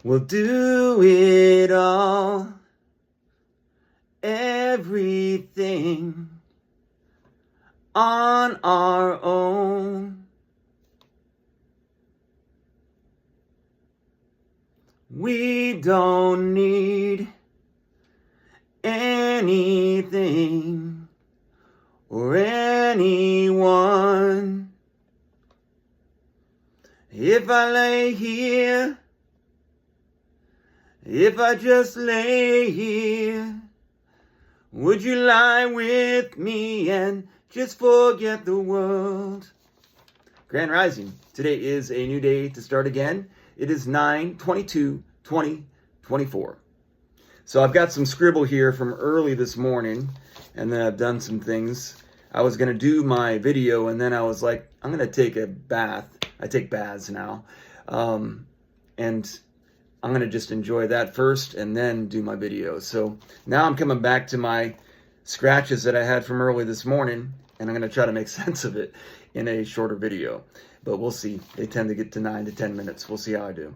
We'll do it all, everything on our own. We don't need anything or anyone. If I lay here, if I just lay here, would you lie with me and just forget the world? Grand Rising. Today is a new day to start again. It is 9/22/2024. So I've got some scribble here from early this morning, and then I've done some things. I was going to do my video, and then I was like, I'm going to take a bath. I take baths now. And I'm going to just enjoy that first and then do my video. So now I'm coming back to my scratches that I had from early this morning, and I'm going to try to make sense of it in a shorter video. But we'll see. They tend to get to 9 to 10 minutes. We'll see how I do.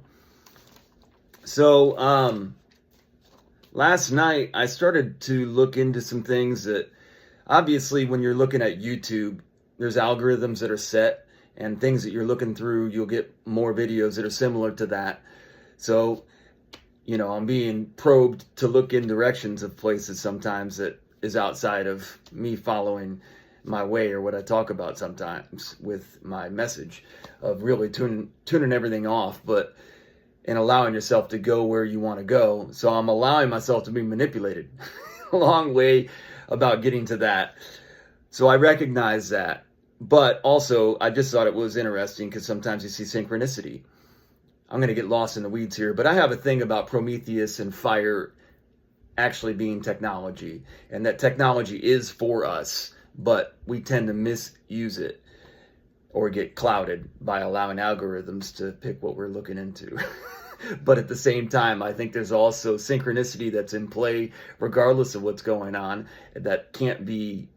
So last night I started to look into some things that, obviously, when you're looking at YouTube, there's algorithms that are set, and things that you're looking through, you'll get more videos that are similar to that. So, I'm being probed to look in directions of places sometimes that is outside of me following my way or what I talk about sometimes with my message of really tuning everything off, and allowing yourself to go where you want to go. So I'm allowing myself to be manipulated. A long way about getting to that. So I recognize that. But also, I just thought it was interesting because sometimes you see synchronicity. I'm going to get lost in the weeds here, but I have a thing about Prometheus and fire actually being technology, and that technology is for us, but we tend to misuse it or get clouded by allowing algorithms to pick what we're looking into. But at the same time, I think there's also synchronicity that's in play regardless of what's going on that can't be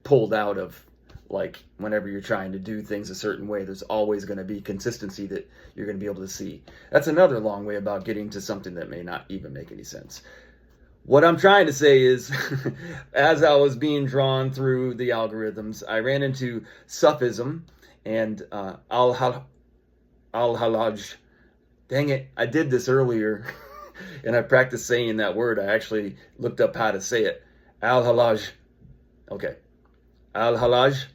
pulled out of. Like, whenever you're trying to do things a certain way, there's always going to be consistency that you're going to be able to see. That's another long way about getting to something that may not even make any sense. What I'm trying to say is, as I was being drawn through the algorithms, I ran into Sufism and Al-Halaj. Dang it, I did this earlier, and I practiced saying that word. I actually looked up how to say it. Al-Halaj. Okay. Al-Halaj.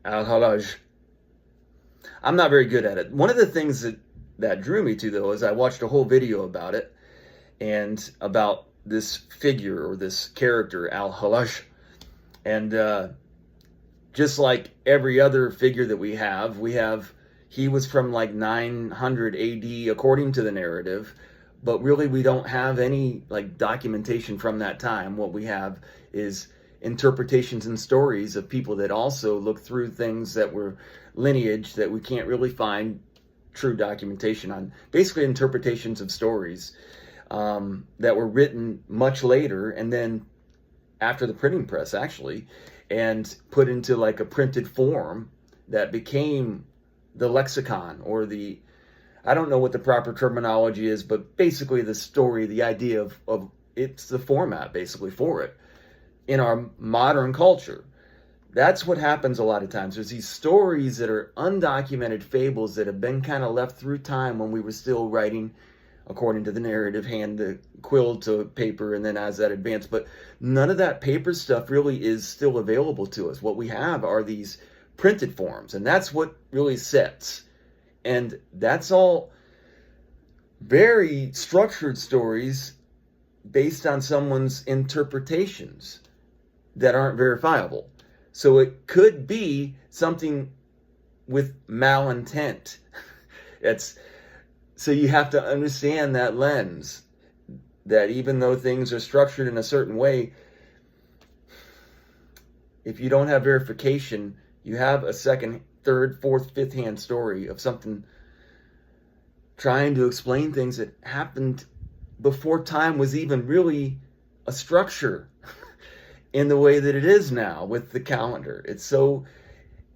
Al-Halaj. I'm not very good at it. One of the things that drew me to, though, is I watched a whole video about it and about this figure or this character, Al-Halaj. And just like every other figure that we have, he was from like 900 AD according to the narrative, but really we don't have any like documentation from that time. What we have is interpretations and stories of people that also look through things that were lineage that we can't really find true documentation on. Basically interpretations of stories that were written much later and then after the printing press actually, and put into like a printed form that became the lexicon or I don't know what the proper terminology is, but basically the story, the idea of it's the format basically for it. In our modern culture, that's what happens a lot of times. There's these stories that are undocumented fables that have been kind of left through time when we were still writing according to the narrative, hand the quill to paper, and then as that advanced. But none of that paper stuff really is still available to us. What we have are these printed forms, and that's what really sets. And that's all very structured stories based on someone's interpretations that aren't verifiable. So it could be something with malintent. So you have to understand that lens, that even though things are structured in a certain way, if you don't have verification, you have a second, third, fourth, fifth hand story of something trying to explain things that happened before time was even really a structure in the way that it is now with the calendar. It's so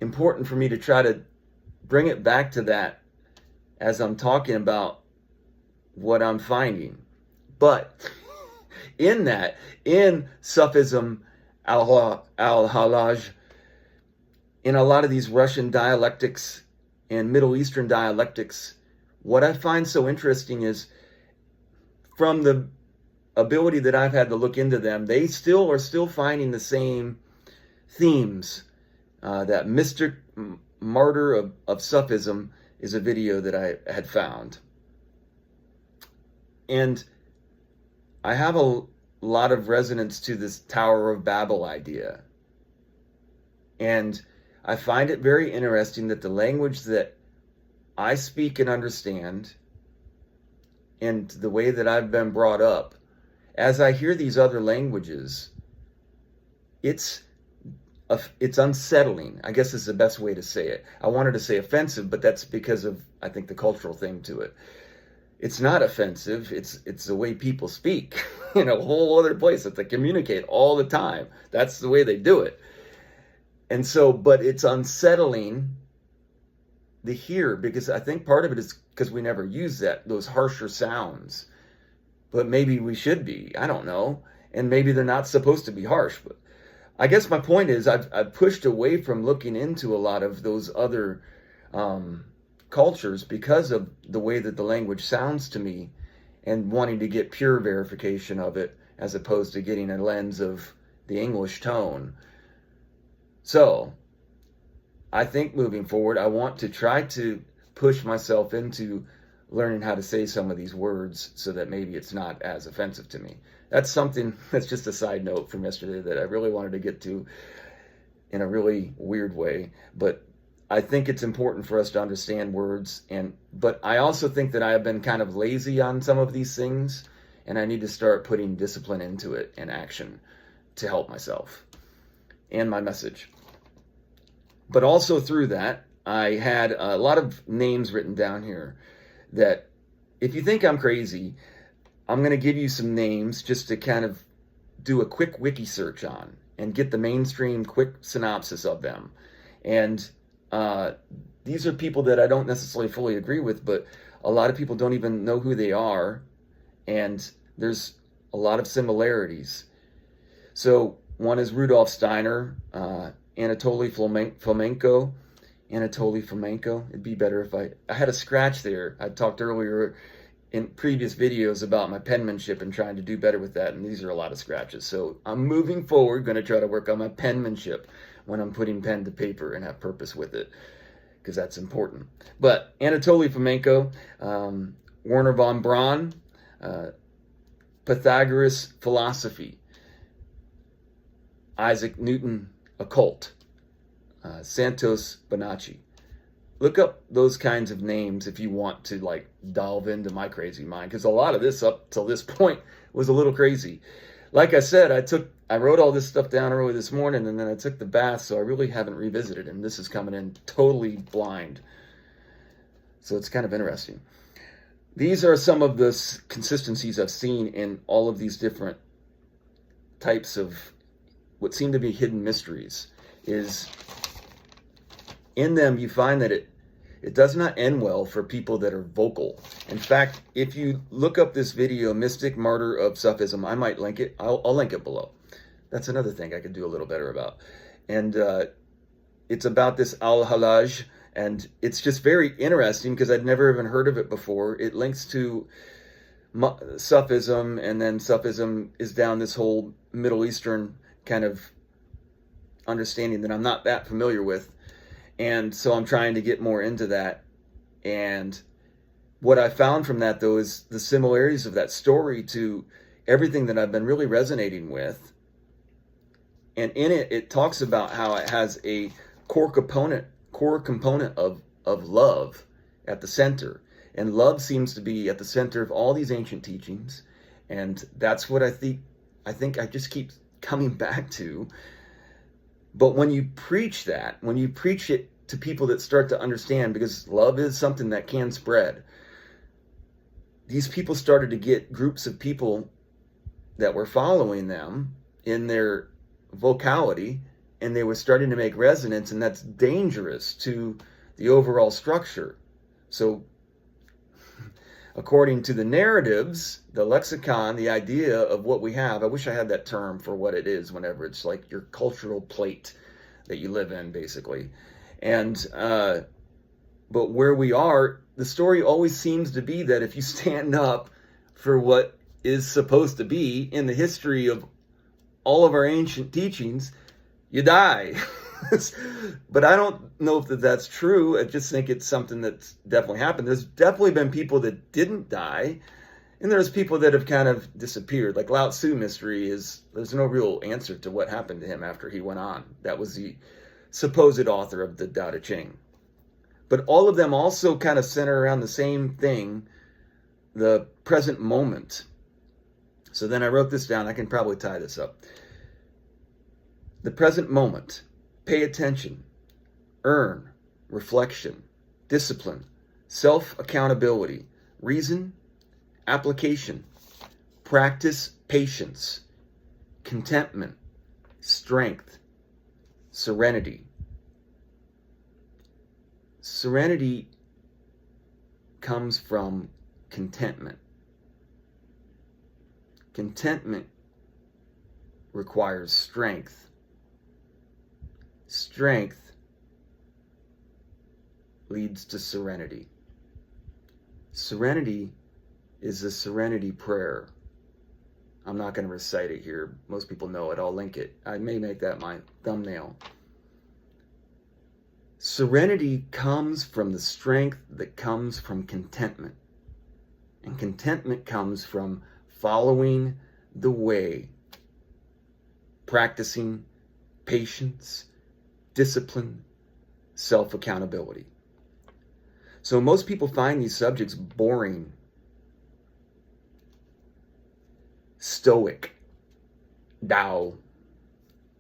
important for me to try to bring it back to that as I'm talking about what I'm finding. But in Sufism, al-Halaj, in a lot of these Russian dialectics and Middle Eastern dialectics, what I find so interesting is, from the ability that I've had to look into them, they are still finding the same themes. That Mystic Martyr of Sufism is a video that I had found. And I have a lot of resonance to this Tower of Babel idea. And I find it very interesting that the language that I speak and understand, and the way that I've been brought up, as I hear these other languages, it's unsettling, I guess is the best way to say it. I wanted to say offensive, but that's because of, I think, the cultural thing to it. It's not offensive. It's the way people speak in a whole other place that they communicate all the time. That's the way they do it. And so, but it's unsettling to hear, because I think part of it is because we never use those harsher sounds. But maybe we should be. I don't know. And maybe they're not supposed to be harsh. But I guess my point is, I've pushed away from looking into a lot of those other cultures because of the way that the language sounds to me, and wanting to get pure verification of it as opposed to getting a lens of the English tone. So I think moving forward, I want to try to push myself into learning how to say some of these words so that maybe it's not as offensive to me. That's something that's just a side note from yesterday that I really wanted to get to in a really weird way. But I think it's important for us to understand words, but I also think that I have been kind of lazy on some of these things, and I need to start putting discipline into it and action to help myself and my message. But also through that, I had a lot of names written down here that, if you think I'm crazy, I'm going to give you some names just to kind of do a quick wiki search on and get the mainstream quick synopsis of them. And these are people that I don't necessarily fully agree with, but a lot of people don't even know who they are, and there's a lot of similarities. So one is Rudolf Steiner, Anatoly Fomenko. It'd be better if I had a scratch there. I talked earlier in previous videos about my penmanship and trying to do better with that, and these are a lot of scratches. So I'm moving forward, going to try to work on my penmanship when I'm putting pen to paper and have purpose with it, because that's important. But Anatoly Fomenko, Werner von Braun, Pythagoras philosophy, Isaac Newton occult, Santos Bonacci. Look up those kinds of names if you want to like delve into my crazy mind, because a lot of this up till this point was a little crazy. Like I said, I wrote all this stuff down early this morning, and then I took the bath, so I really haven't revisited, and this is coming in totally blind. So it's kind of interesting. These are some of the consistencies I've seen in all of these different types of what seem to be hidden mysteries. Is in them you find that it does not end well for people that are vocal. In fact, if you look up this video, Mystic Martyr of Sufism, I might link it. I'll link it below. That's another thing I could do a little better about. And it's about this al-Halaj, and it's just very interesting because I'd never even heard of it before. It links to Sufism, and then Sufism is down this whole Middle Eastern kind of understanding that I'm not that familiar with. And so I'm trying to get more into that. And what I found from that, though, is the similarities of that story to everything that I've been really resonating with. And in it, it talks about how it has a core component of love at the center. And love seems to be at the center of all these ancient teachings. And that's what I think I just keep coming back to. But when you preach that, when you preach it to people that start to understand, because love is something that can spread, these people started to get groups of people that were following them in their vocality, and they were starting to make resonance, and that's dangerous to the overall structure. So According to the narratives, the lexicon, the idea of what we have, I wish I had that term for what it is whenever it's like your cultural plate that you live in, basically. And, but where we are, the story always seems to be that if you stand up for what is supposed to be in the history of all of our ancient teachings, you die. But I don't know if that's true. I just think it's something that's definitely happened. There's definitely been people that didn't die, and there's people that have kind of disappeared. Like Lao Tzu mystery there's no real answer to what happened to him after he went on. That was the supposed author of the Tao Te Ching. But all of them also kind of center around the same thing, the present moment. So then I wrote this down. I can probably tie this up. The present moment. Pay attention, earn, reflection, discipline, self-accountability, reason, application, practice, patience, contentment, strength, serenity. Serenity comes from contentment. Contentment requires strength. Strength leads to serenity. Serenity is a serenity prayer. I'm not going to recite it here. Most people know it. I'll link it. I may make that my thumbnail. Serenity comes from the strength that comes from contentment. And contentment comes from following the way, practicing patience, discipline, self-accountability. So most people find these subjects boring, stoic, Tao.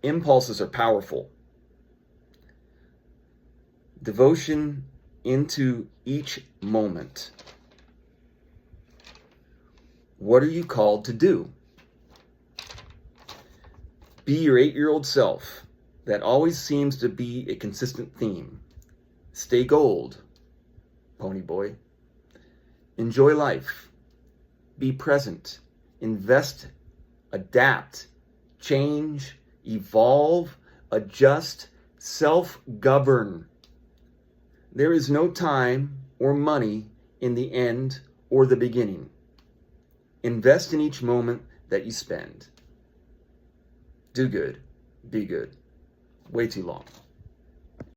Impulses are powerful. Devotion into each moment. What are you called to do? Be your 8-year-old self. That always seems to be a consistent theme. Stay gold, pony boy. Enjoy life. Be present. Invest, adapt, change, evolve, adjust, self-govern. There is no time or money in the end or the beginning. Invest in each moment that you spend. Do good. Be good. Way too long.